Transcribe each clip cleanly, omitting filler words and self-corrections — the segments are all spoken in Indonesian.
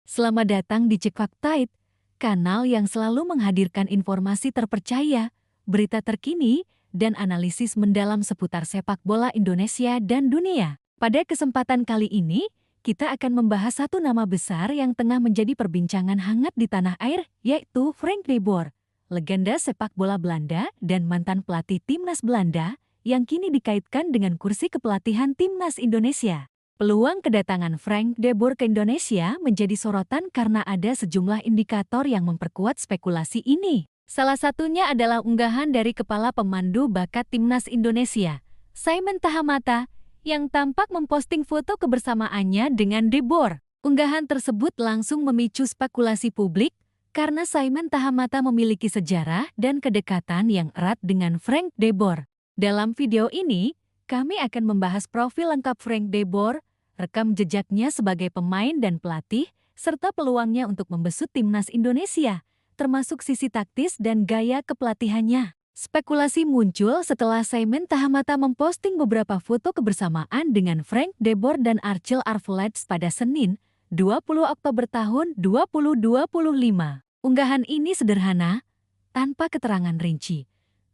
Selamat datang di Cek Faktaid, kanal yang selalu menghadirkan informasi terpercaya, berita terkini, dan analisis mendalam seputar sepak bola Indonesia dan dunia. Pada kesempatan kali ini, kita akan membahas satu nama besar yang tengah menjadi perbincangan hangat di tanah air, yaitu Frank de Boer, legenda sepak bola Belanda dan mantan pelatih timnas Belanda yang kini dikaitkan dengan kursi kepelatihan timnas Indonesia. Peluang kedatangan Frank de Boer ke Indonesia menjadi sorotan karena ada sejumlah indikator yang memperkuat spekulasi ini. Salah satunya adalah unggahan dari kepala pemandu bakat timnas Indonesia, Simon Tahamata, yang tampak memposting foto kebersamaannya dengan de Boer. Unggahan tersebut langsung memicu spekulasi publik karena Simon Tahamata memiliki sejarah dan kedekatan yang erat dengan Frank de Boer. Dalam video ini, kami akan membahas profil lengkap Frank de Boer, rekam jejaknya sebagai pemain dan pelatih, serta peluangnya untuk membesut timnas Indonesia, termasuk sisi taktis dan gaya kepelatihannya. Spekulasi muncul setelah Simon Tahamata memposting beberapa foto kebersamaan dengan Frank de Boer dan Archel Arvelets pada Senin, 20 Oktober tahun 2025. Unggahan ini sederhana, tanpa keterangan rinci,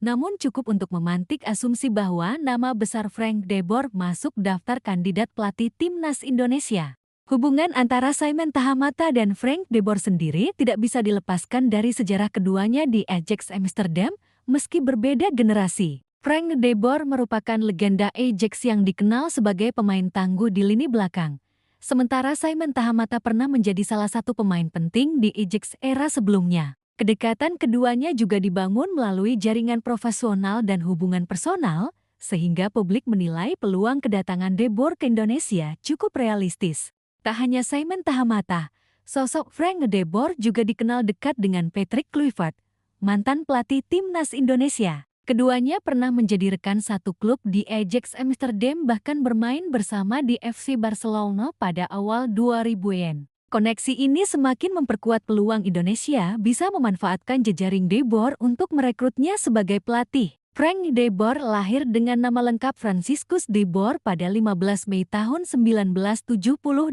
namun cukup untuk memantik asumsi bahwa nama besar Frank de Boer masuk daftar kandidat pelatih timnas Indonesia. Hubungan antara Simon Tahamata dan Frank de Boer sendiri tidak bisa dilepaskan dari sejarah keduanya di Ajax Amsterdam meski berbeda generasi. Frank de Boer merupakan legenda Ajax yang dikenal sebagai pemain tangguh di lini belakang. Sementara Simon Tahamata pernah menjadi salah satu pemain penting di Ajax era sebelumnya. Kedekatan keduanya juga dibangun melalui jaringan profesional dan hubungan personal, sehingga publik menilai peluang kedatangan de Boer ke Indonesia cukup realistis. Tak hanya Simon Tahamata, sosok Frank de Boer juga dikenal dekat dengan Patrick Kluivert, mantan pelatih timnas Indonesia. Keduanya pernah menjadi rekan satu klub di Ajax Amsterdam, bahkan bermain bersama di FC Barcelona pada awal 2000-an. Koneksi ini semakin memperkuat peluang Indonesia bisa memanfaatkan jejaring de Boer untuk merekrutnya sebagai pelatih. Frank de Boer lahir dengan nama lengkap Franciscus de Boer pada 15 Mei tahun 1970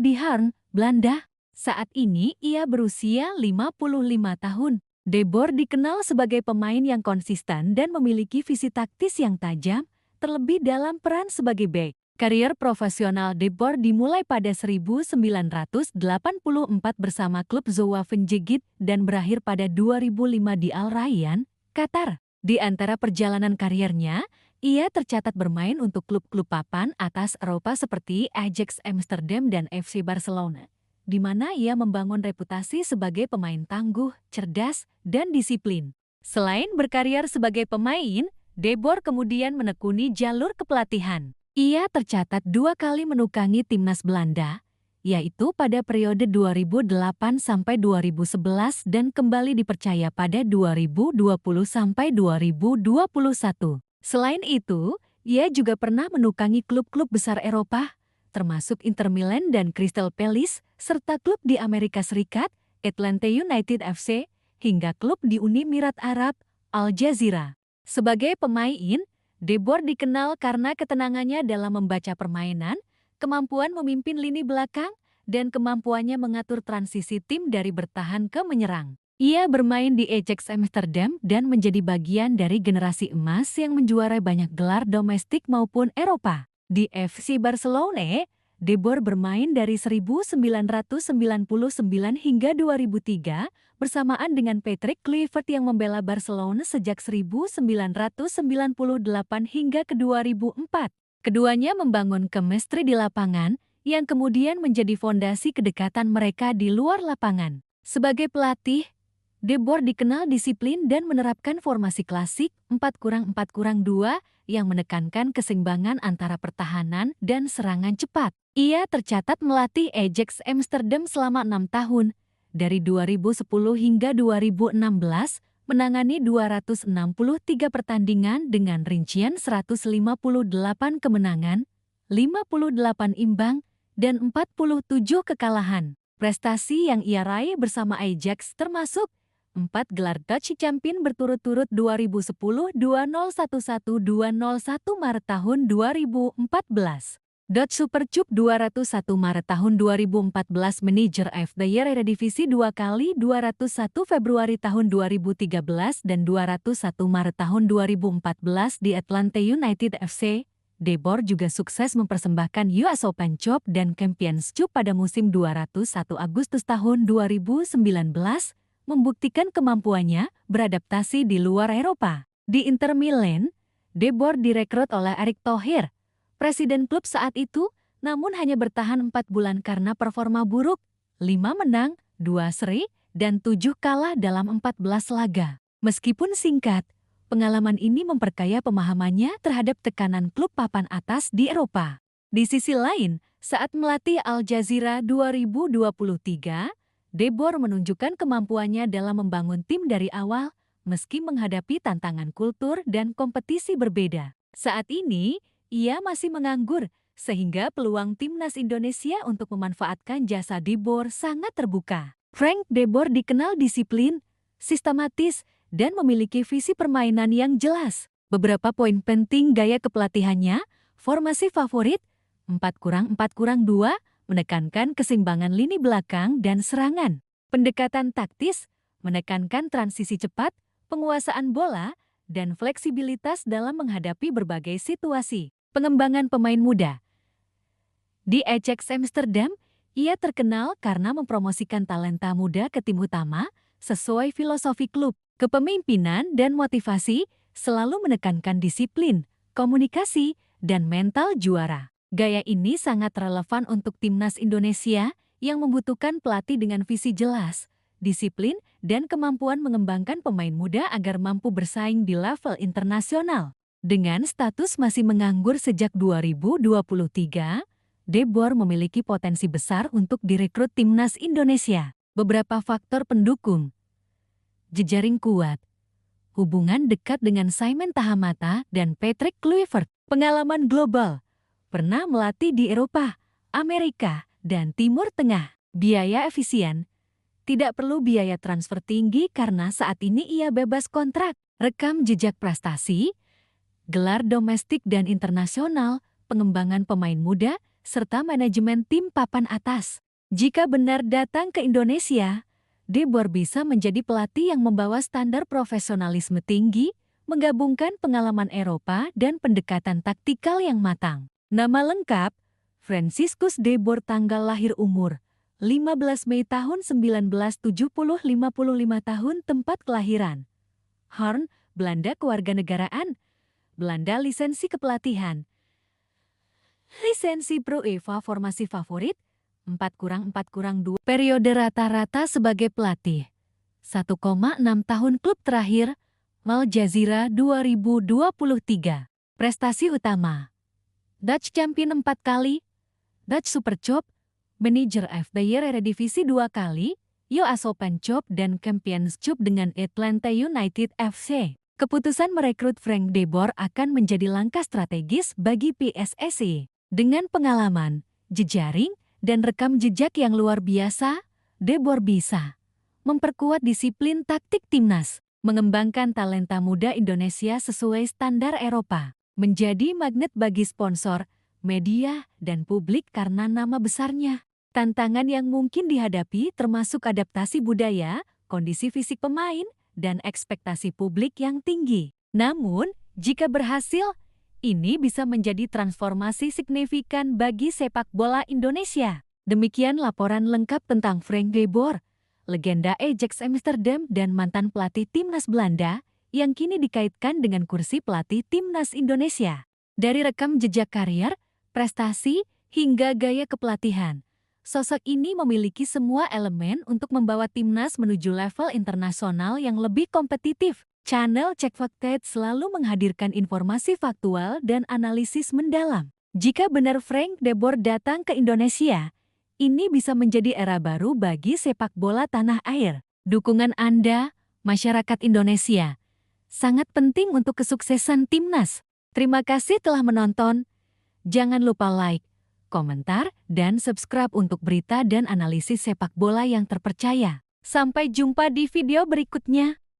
di Harn, Belanda. Saat ini ia berusia 55 tahun. De Boer dikenal sebagai pemain yang konsisten dan memiliki visi taktis yang tajam, terlebih dalam peran sebagai bek. Karier profesional de Boer dimulai pada 1984 bersama klub Zoa Venjegit dan berakhir pada 2005 di Al Rayyan, Qatar. Di antara perjalanan kariernya, ia tercatat bermain untuk klub-klub papan atas Eropa seperti Ajax Amsterdam dan FC Barcelona, di mana ia membangun reputasi sebagai pemain tangguh, cerdas, dan disiplin. Selain berkarier sebagai pemain, de Boer kemudian menekuni jalur kepelatihan. Ia tercatat 2 kali menukangi timnas Belanda, yaitu pada periode 2008 sampai 2011 dan kembali dipercaya pada 2020 sampai 2021. Selain itu, ia juga pernah menukangi klub-klub besar Eropa, termasuk Inter Milan dan Crystal Palace, serta klub di Amerika Serikat, Atlanta United FC, hingga klub di Uni Emirat Arab, Al Jazeera. Sebagai pemain, de Boer dikenal karena ketenangannya dalam membaca permainan, kemampuan memimpin lini belakang, dan kemampuannya mengatur transisi tim dari bertahan ke menyerang. Ia bermain di Ajax Amsterdam dan menjadi bagian dari generasi emas yang menjuarai banyak gelar domestik maupun Eropa. Di FC Barcelona, de Boer bermain dari 1999 hingga 2003, bersamaan dengan Patrick Kluivert yang membela Barcelona sejak 1998 hingga ke 2004. Keduanya membangun chemistry di lapangan, yang kemudian menjadi fondasi kedekatan mereka di luar lapangan. Sebagai pelatih, de Boer dikenal disiplin dan menerapkan formasi klasik 4-4-2 yang menekankan keseimbangan antara pertahanan dan serangan cepat. Ia tercatat melatih Ajax Amsterdam selama 6 tahun, dari 2010 hingga 2016, menangani 263 pertandingan dengan rincian 158 kemenangan, 58 imbang, dan 47 kekalahan. Prestasi yang ia raih bersama Ajax termasuk 4 gelar Dutch Champion berturut-turut 2010, 2011, 2001 Maret tahun 2014. Super Cup 201 Maret tahun 2014 Manager of the Year Eredivisie 2 kali 201 Februari tahun 2013 dan 201 Maret tahun 2014 di Atlanta United FC. De Boer juga sukses mempersembahkan US Open Cup dan Champions Cup pada musim 201 Agustus tahun 2019, membuktikan kemampuannya beradaptasi di luar Eropa. Di Inter Milan, De Boer direkrut oleh Erick Thohir, presiden klub saat itu, namun hanya bertahan 4 bulan karena performa buruk, 5 menang, 2 seri, dan 7 kalah dalam 14 laga. Meskipun singkat, pengalaman ini memperkaya pemahamannya terhadap tekanan klub papan atas di Eropa. Di sisi lain, saat melatih Al Jazeera 2023, De Boer menunjukkan kemampuannya dalam membangun tim dari awal, meski menghadapi tantangan kultur dan kompetisi berbeda. Saat ini, ia masih menganggur, sehingga peluang timnas Indonesia untuk memanfaatkan jasa De Boer sangat terbuka. Frank De Boer dikenal disiplin, sistematis, dan memiliki visi permainan yang jelas. Beberapa poin penting gaya kepelatihannya, formasi favorit, 4-4-2, menekankan keseimbangan lini belakang dan serangan. Pendekatan taktis, menekankan transisi cepat, penguasaan bola, dan fleksibilitas dalam menghadapi berbagai situasi. Pengembangan pemain muda. Di Ajax Amsterdam, ia terkenal karena mempromosikan talenta muda ke tim utama sesuai filosofi klub. Kepemimpinan dan motivasi selalu menekankan disiplin, komunikasi, dan mental juara. Gaya ini sangat relevan untuk timnas Indonesia yang membutuhkan pelatih dengan visi jelas, disiplin, dan kemampuan mengembangkan pemain muda agar mampu bersaing di level internasional. Dengan status masih menganggur sejak 2023, De Boer memiliki potensi besar untuk direkrut timnas Indonesia. Beberapa faktor pendukung. Jejaring kuat. Hubungan dekat dengan Simon Tahamata dan Patrick Kluivert. Pengalaman global. Pernah melatih di Eropa, Amerika, dan Timur Tengah. Biaya efisien. Tidak perlu biaya transfer tinggi karena saat ini ia bebas kontrak. Rekam jejak prestasi, gelar domestik dan internasional, pengembangan pemain muda, serta manajemen tim papan atas. Jika benar datang ke Indonesia, De Boer bisa menjadi pelatih yang membawa standar profesionalisme tinggi, menggabungkan pengalaman Eropa dan pendekatan taktikal yang matang. Nama lengkap, Franciscus De Boer, tanggal lahir umur, 15 Mei tahun 1970, 55 tahun, tempat kelahiran, Hoorn, Belanda, kewarganegaraan, Belanda, lisensi kepelatihan. Lisensi Pro Eva, formasi favorit, 4-4-2. Periode rata-rata sebagai pelatih, 1,6 tahun. Klub terakhir, Al Jazeera 2023. Prestasi utama, Dutch Champion 4 kali, Dutch Super Cup, Manager of the Year Eredivisie 2 kali, US Open Cup dan Champions Cup dengan Atlanta United FC. Keputusan merekrut Frank De Boer akan menjadi langkah strategis bagi PSSI. Dengan pengalaman, jejaring, dan rekam jejak yang luar biasa, De Boer bisa memperkuat disiplin taktik timnas, mengembangkan talenta muda Indonesia sesuai standar Eropa, menjadi magnet bagi sponsor, media, dan publik karena nama besarnya. Tantangan yang mungkin dihadapi termasuk adaptasi budaya, kondisi fisik pemain, dan ekspektasi publik yang tinggi. Namun, jika berhasil, ini bisa menjadi transformasi signifikan bagi sepak bola Indonesia. Demikian laporan lengkap tentang Frank De Boer, legenda Ajax Amsterdam dan mantan pelatih timnas Belanda yang kini dikaitkan dengan kursi pelatih timnas Indonesia. Dari rekam jejak karier, prestasi, hingga gaya kepelatihan, sosok ini memiliki semua elemen untuk membawa timnas menuju level internasional yang lebih kompetitif. Channel Cek Fakta selalu menghadirkan informasi faktual dan analisis mendalam. Jika benar Frank De Boer datang ke Indonesia, ini bisa menjadi era baru bagi sepak bola tanah air. Dukungan Anda, masyarakat Indonesia, sangat penting untuk kesuksesan timnas. Terima kasih telah menonton. Jangan lupa like, komentar, dan subscribe untuk berita dan analisis sepak bola yang terpercaya. Sampai jumpa di video berikutnya.